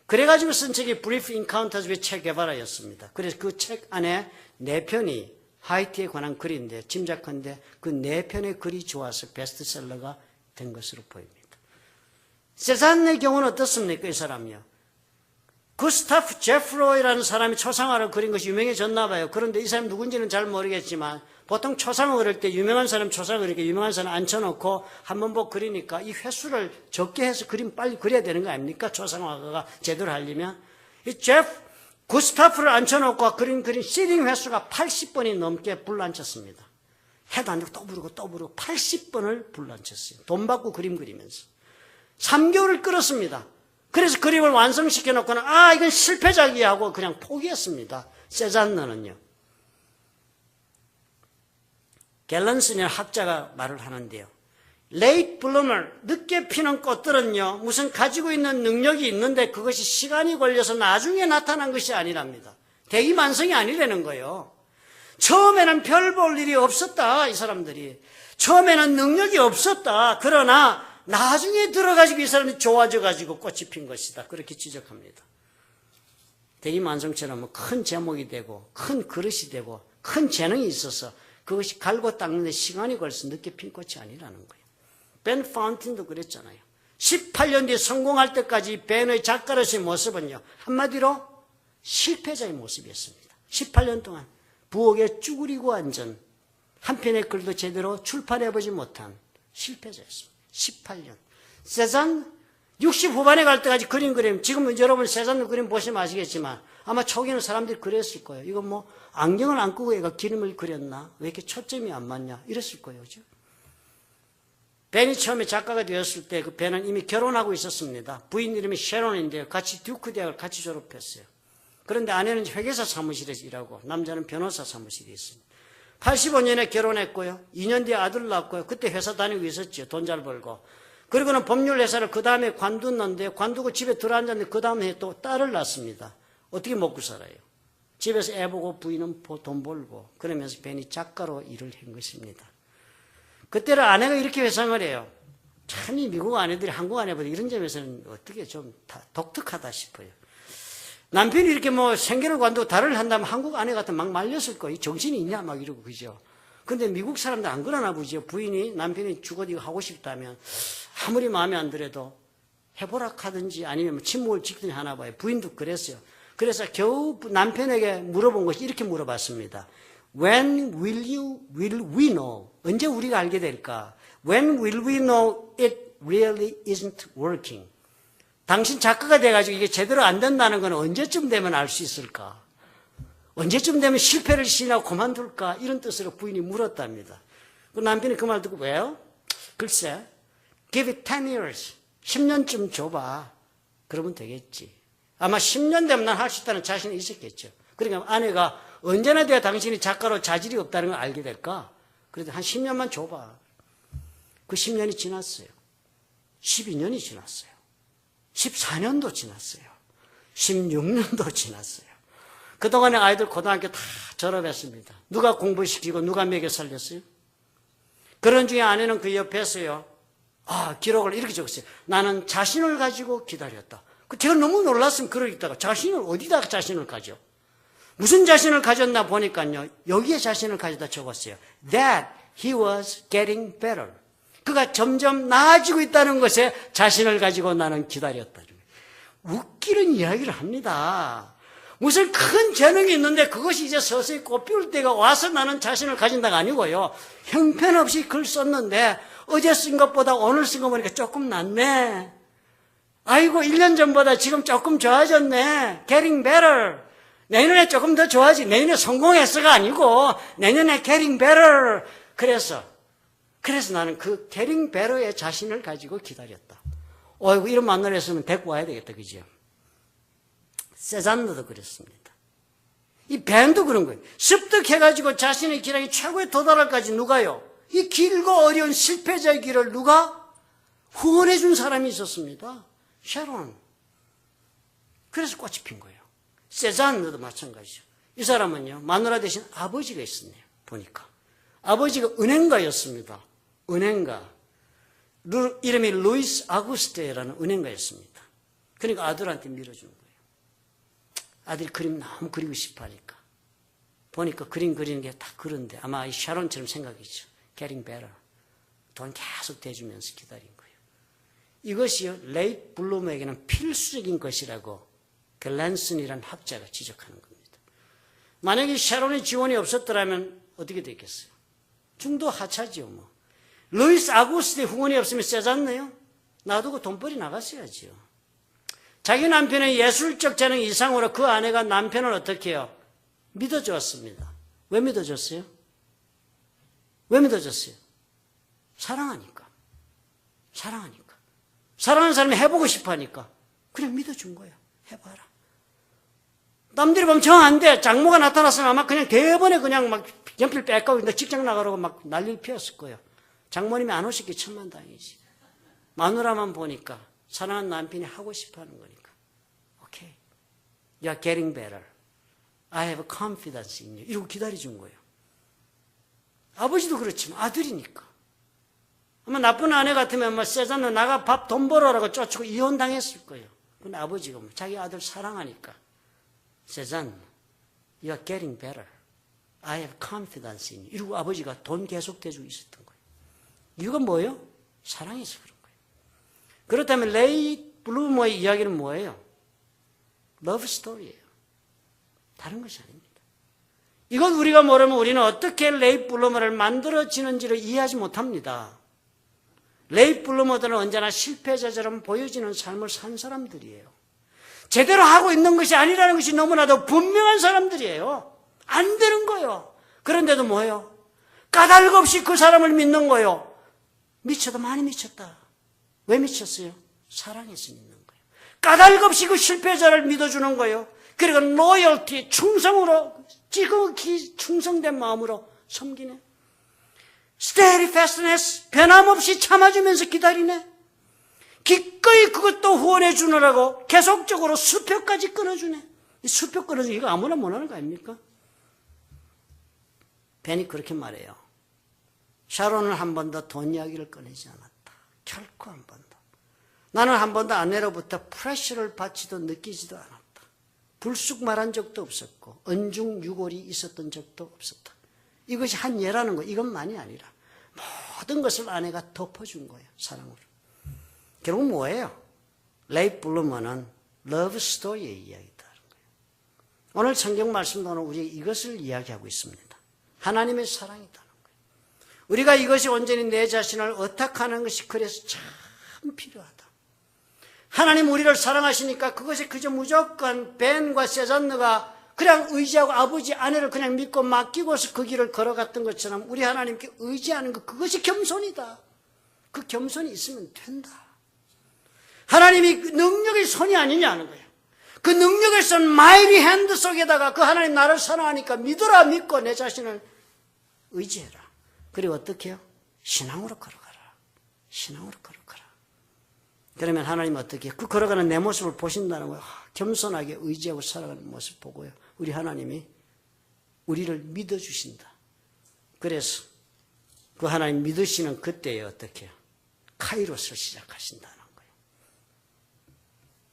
그래가지고 쓴 책이 Brief Encounters with Che Guevara였습니다. 그래서 그 책 안에 4편이 하이티에 관한 글인데 짐작컨대 그 4편의 글이 좋아서 베스트셀러가 된 것으로 보입니다. 세잔의 경우는 어떻습니까? 이 사람이요. 구스타프 제프로이라는 사람이 초상화를 그린 것이 유명해졌나 봐요. 그런데 이 사람이 누군지는 잘 모르겠지만 보통 초상을 그릴 때 유명한 사람 초상을 그리니까 유명한 사람 앉혀놓고 한 번 보고 그리니까 이 횟수를 적게 해서 그림 빨리 그려야 되는 거 아닙니까? 초상화가가 제대로 하려면. 이 제프 구스타프를 앉혀놓고 그린 시딩 횟수가 80번이 넘게 불러앉혔습니다. 해도 안 되고 또 부르고 또 부르고 80번을 불러앉혔어요. 돈 받고 그림 그리면서. 3개월을 끌었습니다. 그래서 그림을 완성시켜 놓고는 이건 실패작이야 하고 그냥 포기했습니다. 세잔느는요. 갤런슨이라는 학자가 말을 하는데요. Late bloomer, 늦게 피는 꽃들은요, 무슨 가지고 있는 능력이 있는데 그것이 시간이 걸려서 나중에 나타난 것이 아니랍니다. 대기만성이 아니라는 거예요. 처음에는 별 볼 일이 없었다, 이 사람들이. 처음에는 능력이 없었다. 그러나 나중에 들어가지고 이 사람이 좋아져가지고 꽃이 핀 것이다. 그렇게 지적합니다. 대기만성처럼 큰 제목이 되고, 큰 그릇이 되고, 큰 재능이 있어서 그것이 갈고 닦는데 시간이 걸려서 늦게 핀 꽃이 아니라는 거예요. 벤 파운틴도 그랬잖아요. 18년 뒤에 성공할 때까지 벤의 작가로서의 모습은요, 한마디로 실패자의 모습이었습니다. 18년 동안 부엌에 쭈그리고 앉은 한 편의 글도 제대로 출판해보지 못한 실패자였습니다. 18년. 세잔 60 후반에 갈 때까지 그림 지금 여러분 세잔 그림 보시면 아시겠지만 아마 초기에는 사람들이 그랬을 거예요. 이거 뭐 안경을 안 끄고 얘가 그림을 그렸나? 왜 이렇게 초점이 안 맞냐? 이랬을 거예요. 그죠? 벤이 처음에 작가가 되었을 때 그 벤은 이미 결혼하고 있었습니다. 부인 이름이 셰론인데요. 같이 듀크 대학을 같이 졸업했어요. 그런데 아내는 회계사 사무실에서 일하고 남자는 변호사 사무실에 있습니다. 85년에 결혼했고요. 2년 뒤에 아들 낳았고요. 그때 회사 다니고 있었죠. 돈 잘 벌고. 그리고는 법률 회사를 그 다음에 관뒀는데 관두고 집에 들어앉았는데 그 다음 해에 또 딸을 낳습니다. 어떻게 먹고 살아요? 집에서 애 보고 부인은 돈 벌고 그러면서 벤이 작가로 일을 한 것입니다. 그때는 아내가 이렇게 회상을 해요. 참 이 미국 아내들이 한국 아내보다 이런 점에서는 어떻게 좀 독특하다 싶어요. 남편이 이렇게 뭐 생계를 관두고 다를 한다면 한국 아내 같으면 막 말렸을 거예요. 정신이 있냐 막 이러고 그죠. 근데 미국 사람들 안 그러나 보죠. 부인이 남편이 죽어도 이거 하고 싶다면 아무리 마음에 안 들어도 해보라 하든지 아니면 침묵을 지키든지 하나 봐요. 부인도 그랬어요. 그래서 겨우 남편에게 물어본 것이 이렇게 물어봤습니다. When will we know? 언제 우리가 알게 될까? When will we know it really isn't working? 당신 작가가 돼가지고 이게 제대로 안 된다는 건 언제쯤 되면 알 수 있을까? 언제쯤 되면 실패를 시인하고 그만둘까? 이런 뜻으로 부인이 물었답니다. 그 남편이 그 말 듣고 왜요? 글쎄, give it 10 years. 10년쯤 줘봐. 그러면 되겠지. 아마 10년 되면 난 할 수 있다는 자신이 있었겠죠. 그러니까 아내가 언제나 돼야 당신이 작가로 자질이 없다는 걸 알게 될까? 그래도 한 10년만 줘봐. 그 10년이 지났어요. 12년이 지났어요. 14년도 지났어요. 16년도 지났어요. 그동안에 아이들 고등학교 다 졸업했습니다. 누가 공부시키고 누가 먹여 살렸어요? 그런 중에 아내는 그 옆에서요. 기록을 이렇게 적었어요. 나는 자신을 가지고 기다렸다. 제가 너무 놀랐으면 그러겠다가 자신을 어디다 자신을 가져? 무슨 자신을 가졌나 보니까요. 여기에 자신을 가져다 적었어요. That he was getting better. 그가 점점 나아지고 있다는 것에 자신을 가지고 나는 기다렸다. 웃기는 이야기를 합니다. 무슨 큰 재능이 있는데 그것이 이제 서서히 꽃피울 때가 와서 나는 자신을 가진다가 아니고요. 형편없이 글 썼는데 어제 쓴 것보다 오늘 쓴 거 보니까 조금 낫네. 아이고 1년 전보다 지금 조금 좋아졌네. Getting better. 내년에 조금 더 좋아지. 내년에 성공했어가 아니고 내년에 getting better. 그래서 나는 그 getting better의 자신을 가지고 기다렸다. 어이구 이런 만나를 했으면 데리고 와야 되겠다. 그죠? 세잔느도 그랬습니다. 이 벤도 그런 거예요. 습득해가지고 자신의 기량이 최고에 도달할까지 누가요? 이 길고 어려운 실패자의 길을 누가 후원해 준 사람이 있었습니다. 셰론. 그래서 꽃이 핀 거예요. 세잔느도 마찬가지죠. 이 사람은요, 마누라 대신 아버지가 있었네요. 보니까. 아버지가 은행가였습니다. 은행가. 이름이 루이스 아구스테라는 은행가였습니다. 그러니까 아들한테 밀어주는 거예요. 아들이 그림 너무 그리고 싶어 하니까. 보니까 그림 그리는 게 다 그런데 아마 이 샤론처럼 생각이죠. Getting better. 돈 계속 대주면서 기다린 거예요. 이것이요, 레이트 블룸에게는 필수적인 것이라고 갤런슨이라는 학자가 지적하는 겁니다. 만약에 샤론의 지원이 없었더라면 어떻게 됐겠어요? 중도 하차지요, 뭐. 루이스 아구스트의 후원이 없으면 세잖네요. 놔두고 돈벌이 나갔어야지요. 자기 남편의 예술적 재능 이상으로 그 아내가 남편을 어떻게 해요? 믿어주었습니다. 왜 믿어줬어요? 왜 믿어줬어요? 사랑하니까. 사랑하니까. 사랑하는 사람이 해보고 싶어 하니까. 그냥 믿어준 거예요. 해봐라. 남들이 보면 정 안 돼. 장모가 나타났으면 아마 그냥 대번에 그냥 막 연필 뺏고 직장 나가라고 막 난리를 피웠을 거예요. 장모님이 안 오셨기 천만다행이지. 마누라만 보니까 사랑하는 남편이 하고 싶어 하는 거니까. 오케이. You are getting better. I have confidence in you. 이러고 기다려준 거예요. 아버지도 그렇지만 아들이니까. 아마 나쁜 아내 같으면 뭐 세잔너 나가 밥 돈 벌어라고 쫓고 이혼당했을 거예요. 근데 아버지가 뭐 자기 아들 사랑하니까. 세잔, you are getting better. I have confidence in you. 이러고 아버지가 돈 계속 대주고 있었던 거예요. 이유가 뭐예요? 사랑해서 그런 거예요. 그렇다면 레이 블루머의 이야기는 뭐예요? 러브 스토리예요. 다른 것이 아닙니다. 이건 우리가 모르면 우리는 어떻게 레이 블루머를 만들어지는지를 이해하지 못합니다. 레이 블루머들은 언제나 실패자처럼 보여지는 삶을 산 사람들이에요. 제대로 하고 있는 것이 아니라는 것이 너무나도 분명한 사람들이에요. 안 되는 거예요. 그런데도 뭐예요? 까닭 없이 그 사람을 믿는 거예요. 미쳐도 많이 미쳤다. 왜 미쳤어요? 사랑해서 믿는 거예요. 까닭 없이 그 실패자를 믿어주는 거예요. 그리고 로열티, 충성으로, 지극히 충성된 마음으로 섬기네. steadfastness, 변함없이 참아주면서 기다리네. 기꺼이 그것도 후원해 주느라고 계속적으로 수표까지 끊어주네. 이 수표 끊어주는 이거 아무나 못하는 거 아닙니까? 벤이 그렇게 말해요. 샤론은 한 번도 돈 이야기를 꺼내지 않았다. 결코 한 번도. 나는 한 번도 아내로부터 프레셔를 받지도 느끼지도 않았다. 불쑥 말한 적도 없었고 언중유골이 있었던 적도 없었다. 이것이 한 예라는 거, 이것만이 아니라 모든 것을 아내가 덮어준 거예요. 사랑으로. 결국 뭐예요? 레이 블루머는 러브 스토리의 이야기다는 거예요. 오늘 성경 말씀도 우리 이것을 이야기하고 있습니다. 하나님의 사랑이다는 거예요. 우리가 이것이 온전히 내 자신을 어탁하는 것이 그래서 참 필요하다. 하나님 우리를 사랑하시니까 그것이 그저 무조건 벤과 세잔느가 그냥 의지하고 아버지 아내를 그냥 믿고 맡기고서 그 길을 걸어갔던 것처럼 우리 하나님께 의지하는 것, 그것이 겸손이다. 그 겸손이 있으면 된다. 하나님이 능력의 손이 아니냐는 거예요. 그 능력을 쓴 마이리 핸드 속에다가 그 하나님 나를 사랑하니까 믿어라, 믿고 내 자신을 의지해라. 그리고 어떻게 해요? 신앙으로 걸어가라. 신앙으로 걸어가라. 그러면 하나님 어떻게 해요? 그 걸어가는 내 모습을 보신다는 거예요. 겸손하게 의지하고 살아가는 모습 보고요. 우리 하나님이 우리를 믿어주신다. 그래서 그 하나님 믿으시는 그때에 어떻게 해요? 카이로스를 시작하신다는 거예요.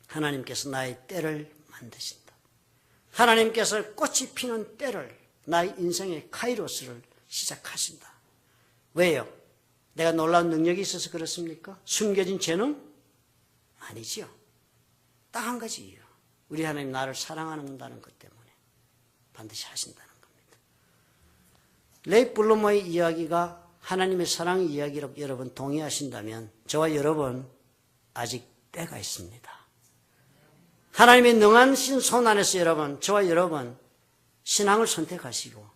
하나님께서 나의 때를 만드신다. 하나님께서 꽃이 피는 때를, 나의 인생의 카이로스를 시작하신다. 왜요? 내가 놀라운 능력이 있어서 그렇습니까? 숨겨진 재능? 아니지요. 딱 한 가지 이유. 우리 하나님 나를 사랑한다는 것 때문에 반드시 하신다는 겁니다. 레이 블루머의 이야기가 하나님의 사랑 이야기로 여러분 동의하신다면 저와 여러분 아직 때가 있습니다. 하나님의 능한 손 안에서 여러분, 저와 여러분 신앙을 선택하시고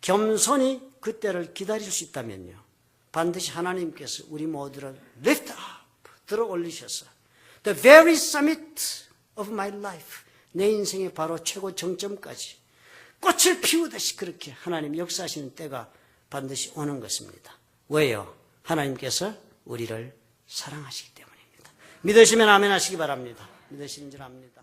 겸손히 그 때를 기다릴 수 있다면요. 반드시 하나님께서 우리 모두를 lift up, 들어 올리셔서 the very summit of my life, 내 인생의 바로 최고 정점까지 꽃을 피우듯이 그렇게 하나님 역사하시는 때가 반드시 오는 것입니다. 왜요? 하나님께서 우리를 사랑하시기 때문입니다. 믿으시면 아멘 하시기 바랍니다. 믿으시는 줄 압니다.